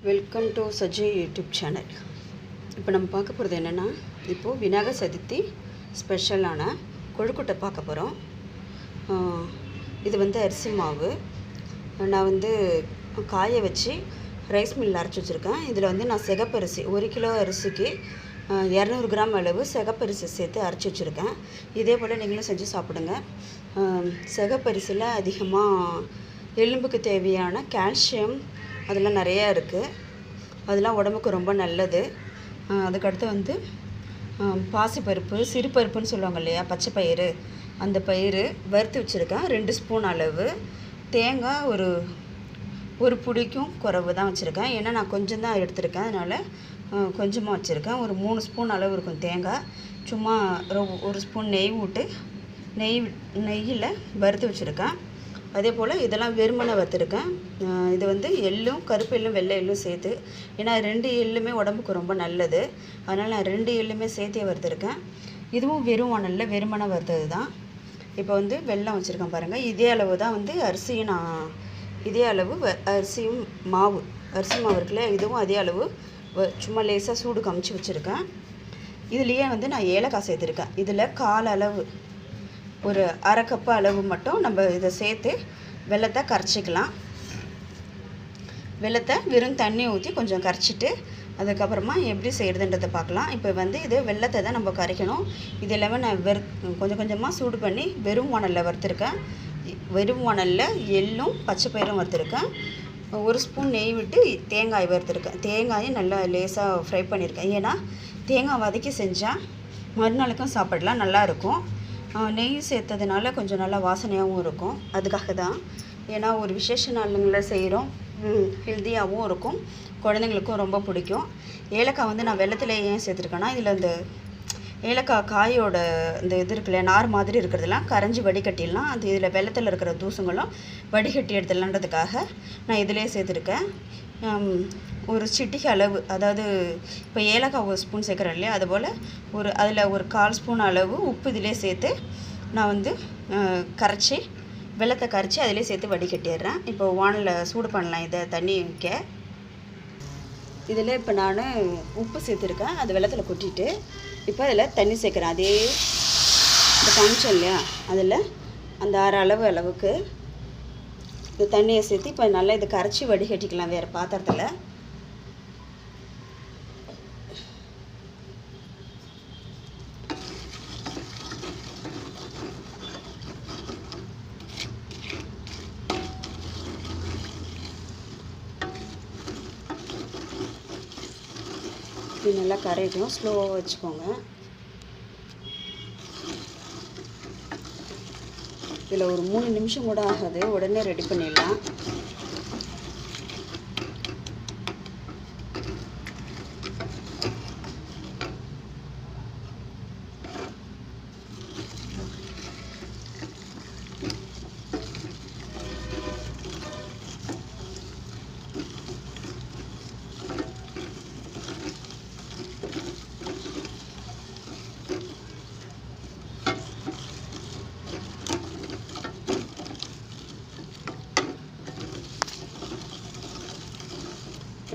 Welcome to Sajay YouTube channel. இப்போ நம்ம பார்க்க போகிறது என்னென்னா, இப்போது விநாயகர் சதுர்த்தி ஸ்பெஷலான கொழுக்கட்டை பார்க்க போகிறோம். இது அரிசி மாவு நான் காய வச்சு ரைஸ் மில்லில் அரைச்சி வச்சுருக்கேன். இதில் நான் சிகப்பரிசி 1 கிலோ அரிசிக்கு 200 கிராம் அளவு சிகப்பரிசி சேர்த்து அரைச்சி வச்சுருக்கேன். இதே போல் நீங்களும் செஞ்சு சாப்பிடுங்க. சிகப்பரிசியில் அதிகமாக எலும்புக்கு தேவையான கால்சியம் அதெல்லாம் நிறையா இருக்குது. அதெல்லாம் உடம்புக்கு ரொம்ப நல்லது. அதுக்கடுத்து பாசிப்பருப்பு, சிறுபருப்புன்னு சொல்லுவாங்க இல்லையா, பச்சை பயிறு, அந்த பயிறு வறுத்து வச்சுருக்கேன். 2 ஸ்பூன் அளவு தேங்காய், ஒரு பிடிக்கும் குறைவு தான் வச்சுருக்கேன். ஏன்னா நான் கொஞ்சம் தான் எடுத்திருக்கேன், அதனால் கொஞ்சமாக வச்சுருக்கேன். ஒரு 3 ஸ்பூன் அளவு இருக்கும் தேங்காய். சும்மா 1 ஸ்பூன் நெய் விட்டு நெய்யில் வறுத்து வச்சுருக்கேன். அதே போல் இதெல்லாம் வெறுமனை வறுத்துருக்கேன். இது எள்ளும், கருப்பு எள்ளும், வெள்ளை எள்ளும் சேர்த்து, ஏன்னா 2 எள்ளுமே உடம்புக்கு ரொம்ப நல்லது. அதனால் நான் 2 எள்ளுமே சேர்த்தே வறுத்துருக்கேன். இதுவும் வெறுமனை வறுத்தது தான். இப்போ வெல்லம் வச்சுருக்கேன் பாருங்கள். இதே அளவு தான் அரிசியும் இதே அளவு அரிசி மாவு இருக்குல்ல, இதுவும் அதே அளவு சும்மா லேசாக சூடு காமிச்சு வச்சுருக்கேன். இதுலேயே நான் ஏலக்காய் சேர்த்துருக்கேன். இதில் கால் அளவு, ஒரு அரை கப்பு அளவு மட்டும் நம்ம இதை சேர்த்து வெல்லத்தை கரைச்சிக்கலாம். வெல்லத்தை வெறும் தண்ணி ஊற்றி கொஞ்சம் கரைச்சிட்டு அதுக்கப்புறமா எப்படி செய்கிறதுன்றதை பார்க்கலாம். இப்போ இது வெல்லத்தை தான் நம்ம கரைக்கணும். இது எல்லாமே நான் கொஞ்சம் கொஞ்சமாக சூடு பண்ணி வெறும் வாணலில் வறுத்துருக்கேன். வெறும் வாணலில் எள்ளும் பச்சை பயிரும் வறுத்துருக்கேன். 1 ஸ்பூன் நெய் விட்டு தேங்காய் வறுத்துருக்கேன். தேங்காயும் நல்லா லேசாக ஃப்ரை பண்ணியிருக்கேன். ஏன்னா தேங்காய் வதக்கி செஞ்சால் மறுநாளுக்கும் சாப்பிடலாம், நல்லாயிருக்கும். நெய் சேர்த்ததுனால கொஞ்சம் நல்லா வாசனையாகவும் இருக்கும். அதுக்காக தான். ஏன்னா ஒரு விசேஷ நாளுங்களில் செய்கிறோம், ஹெல்த்தியாகவும் இருக்கும், குழந்தைங்களுக்கும் ரொம்ப பிடிக்கும். ஏலக்காய் நான் வெல்லத்தில் ஏன் சேர்த்துருக்கேன்னா, இதில் இந்த ஏலக்காய் காயோட இந்த இது இருக்குல்ல, நார் மாதிரி இருக்கிறதெல்லாம் கரைஞ்சி வடிகட்டிடலாம். அது இதில் வெல்லத்தில் இருக்கிற தூசுங்களும் வடிகட்டி எடுத்துடலான்றதுக்காக நான் இதிலே சேர்த்துருக்கேன். ஒரு சிட்டிகை அளவு, அதாவது இப்போ ஏலக்காய் 1 ஸ்பூன் சேர்க்குறேன் இல்லையா, அதுபோல் அதில் ஒரு 1/4 ஸ்பூன் அளவு உப்பு இதிலே சேர்த்து நான் கரைச்சி வெல்லத்தை கரைச்சி அதிலே சேர்த்து வடிகட்டிடுறேன். இப்போ வானலில் சூடு பண்ணலாம். இதை தண்ணி வைக்க இதில் இப்போ நான் உப்பு சேர்த்துருக்கேன். அது வெல்லத்தில் கொட்டிட்டு இப்போ அதில் தண்ணி சேர்க்குறேன். அதே இந்த காமிச்சோம் இல்லையா, அதில் அந்த அளவுக்கு இந்த தண்ணியை சேர்த்து இப்போ நல்லா இதை கரைச்சி வடிகட்டிக்கலாம் வேறு பாத்திரத்தில். இது நல்லா கரையட்டும், ஸ்லோவாக வச்சுக்கோங்க. இதில் ஒரு 3 நிமிஷம் கூட ஆகாது, உடனே ரெடி பண்ணிடலாம்.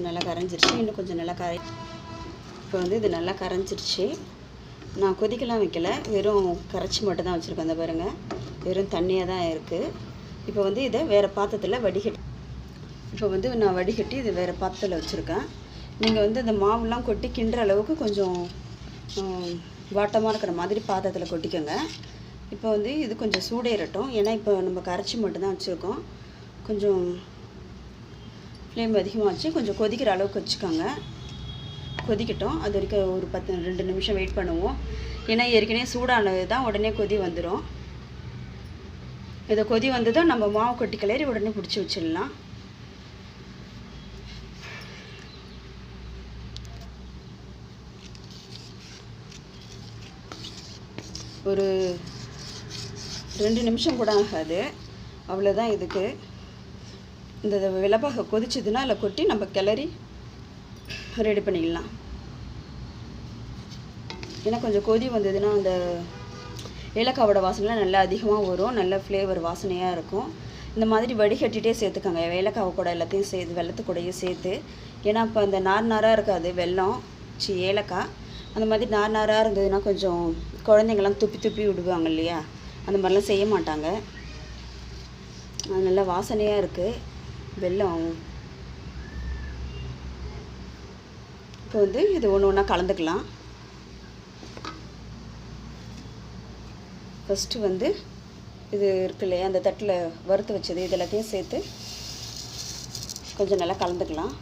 நல்லா கரைஞ்சிருச்சு. இன்னும் கொஞ்சம் நல்லா இப்போ இது நல்லா கரைஞ்சிருச்சு. நான் கொதிக்கலாம் வைக்கல, வெறும் கரைச்சி மட்டும் தான் வச்சுருக்கேன். அந்த பாருங்கள், வெறும் தண்ணியாக தான் இருக்குது. இப்போ இதை வேறு பாத்திரத்தில் வடிகட்டி, இப்போ நான் வடிகட்டி இது வேறு பாத்திரத்தில் வச்சுருக்கேன். நீங்கள் இந்த மாவுலாம் கொட்டி கிண்டுற அளவுக்கு கொஞ்சம் வாட்டமாக இருக்கிற மாதிரி பாத்திரத்தில் கொட்டிக்கோங்க. இப்போ இது கொஞ்சம் சூடேறட்டும். ஏன்னா இப்போ நம்ம கரைச்சி மட்டும் தான் வச்சுருக்கோம். கொஞ்சம் ஃப்ளேம் அதிகமாக வச்சு கொஞ்சம் கொதிக்கிற அளவுக்கு வச்சுக்கோங்க. கொதிக்கட்டும். அது வரைக்கும் ஒரு 2 நிமிஷம் வெயிட் பண்ணுவோம். ஏன்னா ஏற்கனவே சூடானது தான், உடனே கொதி வந்துடும். இதை கொதி வந்ததும் நம்ம மாவு கொட்டி கிளறி உடனே பிடிச்சி வச்சிடலாம். ஒரு 2 நிமிஷம் கூட ஆகாது, அவ்வளோதான். இதுக்கு இந்த வெள்ளப்பாக கொதிச்சதுன்னா அதில் கொட்டி நம்ம கிளறி ரெடி பண்ணிக்கலாம். ஏன்னா கொஞ்சம் கொதி வந்ததுன்னா அந்த ஏலக்காவோட வாசனைலாம் நல்லா அதிகமாக வரும், நல்ல ஃப்ளேவர் வாசனையாக இருக்கும். இந்த மாதிரி வடிகட்டிகிட்டே சேர்த்துக்கோங்க. ஏலக்காவை கூட எல்லாத்தையும் சேர்த்து வெல்லத்து கூடயே சேர்த்து ஏன்னா இப்போ அந்த நாராக இருக்காது வெல்லம் ஏலக்காய் அந்த மாதிரி நாராக இருந்ததுன்னா கொஞ்சம் குழந்தைங்கள்லாம் துப்பி விடுவாங்க இல்லையா, அந்த மாதிரிலாம் செய்ய மாட்டாங்க. அது நல்லா வாசனையாக இருக்குது வெல்லம். இப்போ வந்து இது ஒன்று ஒன்றா கலந்துக்கலாம். ஃபஸ்ட்டு வந்து இது இருக்கு இல்லையா, அந்த தட்டில் வறுத்து வச்சது இது எல்லாத்தையும் சேர்த்து கொஞ்சம் நல்லா கலந்துக்கலாம்.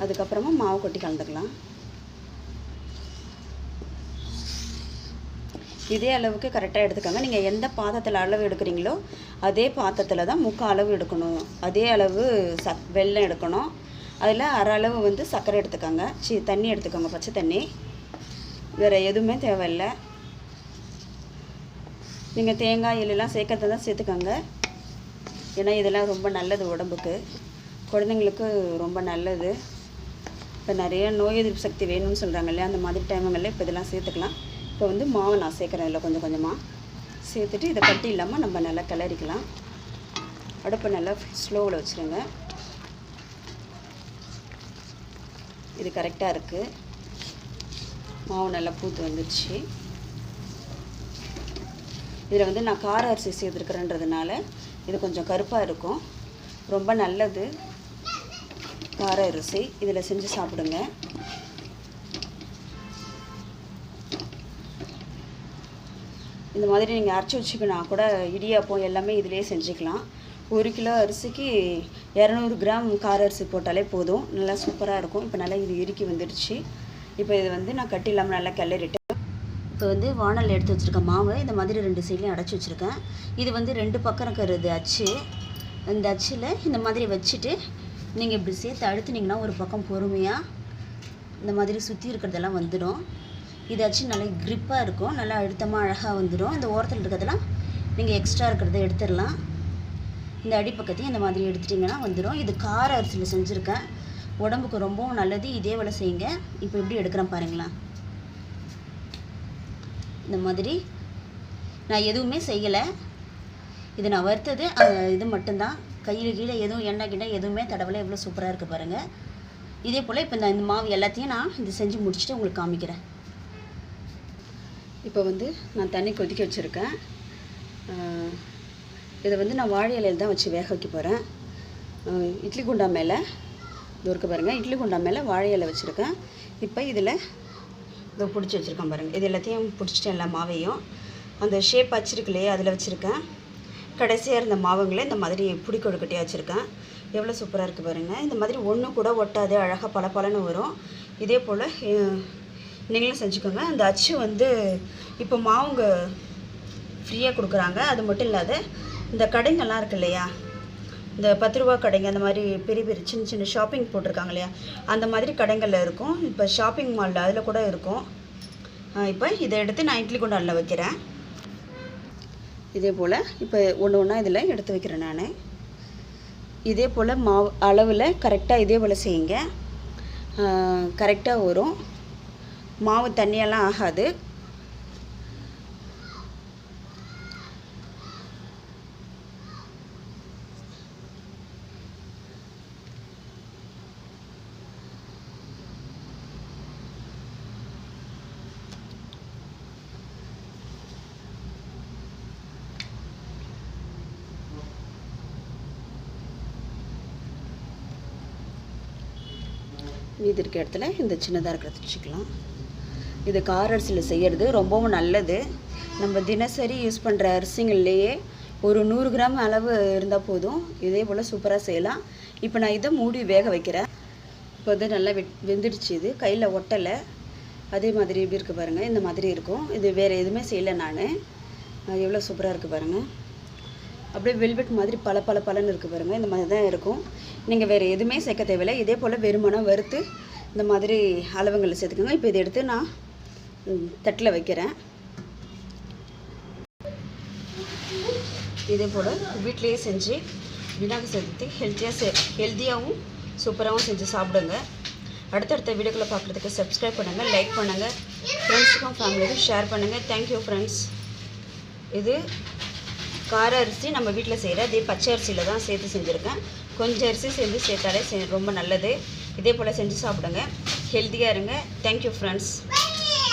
அதுக்கப்புறமா மாவு கொட்டி கலந்துக்கலாம். இதே அளவுக்கு கரெக்டாக எடுத்துக்கோங்க. நீங்கள் எந்த பாத்திரத்தில் அளவு எடுக்கிறீங்களோ அதே பாத்திரத்தில் தான் முக்கால் அளவு எடுக்கணும். அதே அளவு வெல்லம் எடுக்கணும். அதில் அரை அளவு வந்து சர்க்கரை எடுத்துக்கோங்க. தண்ணி எடுத்துக்கோங்க, பச்சை தண்ணி. வேறு எதுவுமே தேவையில்லை. நீங்கள் தேங்காய் எல்லாம் சேர்க்கறத தான் சேர்த்துக்கோங்க. ஏன்னா இதெல்லாம் ரொம்ப நல்லது உடம்புக்கு, குழந்தைங்களுக்கு ரொம்ப நல்லது. இப்போ நிறைய நோய் எதிர்ப்பு சக்தி வேணும்னு சொல்கிறாங்க இல்லையா, அந்த மாதிரி டைமுங்களில் இப்போ இதெல்லாம் சேர்த்துக்கலாம். இப்போ வந்து மாவு நான் சேர்க்குறேன், இல்லை கொஞ்சம் கொஞ்சமாக சேர்த்துட்டு இதை கட்டி இல்லாமல் நம்ம நல்லா கிளறிக்கலாம். அடுப்பை நல்லா ஸ்லோவில் வச்சுருங்க. இது கரெக்டாக இருக்குது. மாவு நல்லா பூத்து வந்துடுச்சு. இதில் வந்து நான் கார அரிசி சேர்த்துருக்குறேன்றதுனால இது கொஞ்சம் கருப்பாக இருக்கும். ரொம்ப நல்லது கார அரிசி. இதில் செஞ்சு சாப்பிடுங்க. இந்த மாதிரி நீங்கள் அரைச்சி வச்சுக்கினா கூட இடியாப்பம் எல்லாமே இதிலே செஞ்சுக்கலாம். 1 கிலோ அரிசிக்கு 200 கிராம் கார அரிசி போட்டாலே போதும். நல்லா சூப்பராக இருக்கும். இப்போ நல்லா இது இறுக்கி வந்துடுச்சு. இப்போ இது வந்து நான் கட்டி இல்லாமல் நல்லா கிளறிட்டு இப்போ வந்து வானல் எடுத்து வச்சுருக்கேன் மாவை. இந்த மாதிரி 2 சைட்லையும் அடைச்சி வச்சுருக்கேன். இது வந்து 2 பக்கம் இருக்கிறது அச்சு. இந்த அச்சில் இந்த மாதிரி வச்சுட்டு நீங்கள் இப்படி சேர்த்து அழுத்துனீங்கன்னா ஒரு பக்கம் பொறுமையாக இந்த மாதிரி சுற்றி இருக்கிறதெல்லாம் வந்துடும். இது அச்சு நல்லா க்ரிப்பாக இருக்கும். நல்லா அழுத்தமாக அழகாக வந்துடும். இந்த ஓரத்தில் இருக்கிறதெல்லாம் நீங்கள் எக்ஸ்ட்ரா இருக்கிறத எடுத்துடலாம். இந்த அடிப்பக்கத்தையும் இந்த மாதிரி எடுத்துட்டிங்கன்னா வந்துடும். இது கார அரிசியில் செஞ்சுருக்கேன். உடம்புக்கு ரொம்பவும் நல்லது. இதே வேலை செய்யுங்க. இப்போ எப்படி எடுக்கிறேன் பாருங்களேன். இந்த மாதிரி நான் எதுவுமே செய்யலை. இது நான் வறுத்தது இது மட்டும்தான். கையில் கீழே எதுவும் எண்ணெய் கிண்ண எதுவுமே தடவலை. எவ்வளோ சூப்பராக இருக்குது பாருங்கள். இதே போல் இப்போ இந்த மாவு எல்லாத்தையும் நான் இது செஞ்சு முடிச்சுட்டு உங்களுக்கு காமிக்கிறேன். இப்போ வந்து நான் தண்ணி கொதிக்க வச்சுருக்கேன். இதை வந்து நான் வாழை இலையில் தான் வச்சு வேக வைக்க போகிறேன். இட்லி குண்டா மேலே இது இருக்க பாருங்கள். இட்லி குண்டா மேலே வாழை இலை வச்சுருக்கேன். இப்போ இதில் இதை பிடிச்சி வச்சுருக்கேன் பாருங்கள். இது எல்லாத்தையும் பிடிச்சிட்டேன். எல்லா மாவையும் அந்த ஷேப் வச்சுருக்கலையே அதில் வச்சுருக்கேன். கடைசியாக இருந்த மாவுங்களை இந்த மாதிரி புடி கொழுக்கட்டையாக வச்சுருக்கேன். எவ்வளோ சூப்பராக இருக்குது பாருங்கள். இந்த மாதிரி ஒன்று கூட ஒட்டாது, அழகாக பளபளன்னு வரும். இதே போல் நீங்களும் செஞ்சுக்கோங்க. அந்த அச்சு வந்து இப்போ மாவுங்க ஃப்ரீயாக கொடுக்குறாங்க. அது மட்டும் இல்லாத இந்த கடைங்கள்லாம் இருக்குது இல்லையா, இந்த 10 ரூபா கடைங்க, அந்த மாதிரி பெரிய பெரிய சின்ன சின்ன ஷாப்பிங் போட்டிருக்காங்க இல்லையா, அந்த மாதிரி கடைகளில் இருக்கும். இப்போ ஷாப்பிங் மாலில் அதில் கூட இருக்கும். இப்போ இதை எடுத்து நான் இட்லி குண்டானில் வைக்கிறேன். இதே போல் இப்போ ஒன்று ஒன்றா இதில் எடுத்து வைக்கிறேன் நான். இதே போல் மாவு அளவில் கரெக்டாக இதே போல் செய்யுங்க. கரெக்டாக வரும். மாவு தண்ணியெல்லாம் ஆகாது. மீதி இருக்க இடத்துல இந்த சின்னதாக இருக்கிறத வச்சுக்கலாம். இது கார அரிசியில் செய்கிறது ரொம்பவும் நல்லது. நம்ம தினசரி யூஸ் பண்ணுற அரிசிங்கள்லேயே ஒரு 100 கிராம் அளவு இருந்தால் போதும். இதே போல் சூப்பராக செய்யலாம். இப்போ நான் இதை மூடி வேக வைக்கிறேன். இப்போ வந்து நல்லா வெந்துடுச்சு. இது கையில் ஒட்டலை. அதே மாதிரி எப்படி இருக்குது பாருங்கள். இந்த மாதிரி இருக்கும். இது வேறு எதுவுமே செய்யலை நான். எவ்வளோ சூப்பராக இருக்குது பாருங்கள். அப்படியே வெல்வெட் மாதிரி பலன்னு இருக்குது பாருங்கள். இந்த மாதிரி தான் இருக்கும். நீங்கள் வேறு எதுவுமே சேர்க்க தேவையில்லை. இதே போல் வெறுமனாக வறுத்து இந்த மாதிரி அளவுங்களில் சேர்த்துக்கோங்க. இப்போ இதை எடுத்து நான் தட்டில் வைக்கிறேன். இதே போல் வீட்டிலையே செஞ்சு விநாயகர் சதுர்த்தி ஹெல்த்தியாகவும் சூப்பராகவும் செஞ்சு சாப்பிடுங்க. அடுத்தடுத்த வீடியோக்களை பார்க்குறதுக்கு சப்ஸ்கிரைப் பண்ணுங்கள், லைக் பண்ணுங்கள், ஃப்ரெண்ட்ஸுக்கும் ஃபேமிலிக்கும் ஷேர் பண்ணுங்கள். Thank you friends. இது கார அரிசி நம்ம வீட்டில் செய்கிற அதே பச்சை அரிசியில் தான் சேர்த்து செஞ்சுருக்கேன். கொஞ்சம் அரிசி சேர்த்தாலே ரொம்ப நல்லது. இதே போல் செஞ்சு சாப்பிடுங்க. ஹெல்த்தியாக இருங்க. Thank you friends.